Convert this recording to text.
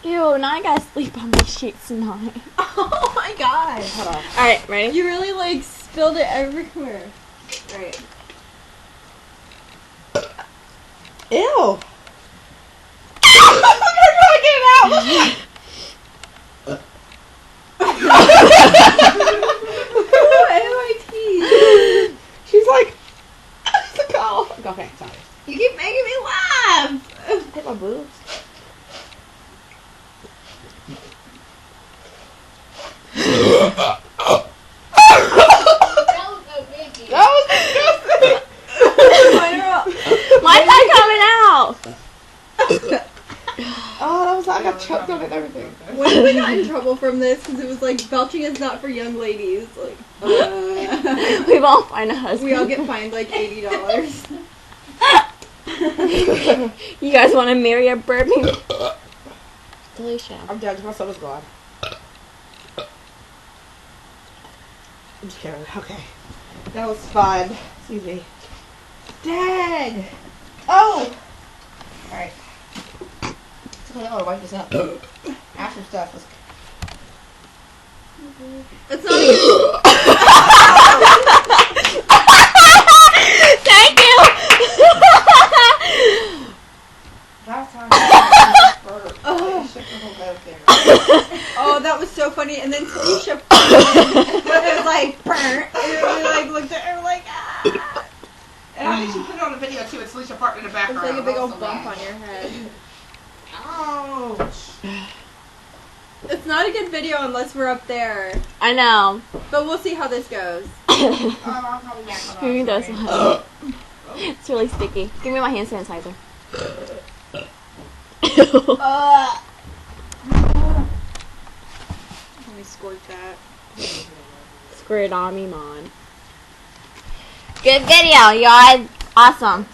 Ew, now I gotta sleep on these sheets tonight. Oh my god. Hold on. Alright, ready? You really like spilled it everywhere. Alright. Ew. I'm trying to get it out. My teeth. She's like, it's a call. Okay, sorry. You keep making me laugh. Hit my boobs. That was disgusting. Why's that coming out? Oh, that was like I got choked on it and everything. When did we got in trouble from this? Because it was like, belching is not for young ladies. Like, We won't find a husband. we all get fined like $80. You guys want to marry a burping? Delicious. I'm done. My stomach's gone. I'm just kidding. Okay. That was fun. Excuse me. Dang. Oh. All right. Okay, I'm gonna wipe this up. After stuff was. It's not even... Thank you. Last time. Oh, that was so funny. And then Felicia it was like, burnt. And we like looked at her like, ah. And I think she put it on the video too. It's Alicia Park in the It's background. like a big old bump on your head. Ouch. It's not a good video unless we're up there. I know. But we'll see how this goes. I'll probably back it Maybe off, that's sorry. why. It's really sticky. Give me my hand sanitizer. Let me squirt that. Squirt on me, man. Good video, y'all. Awesome.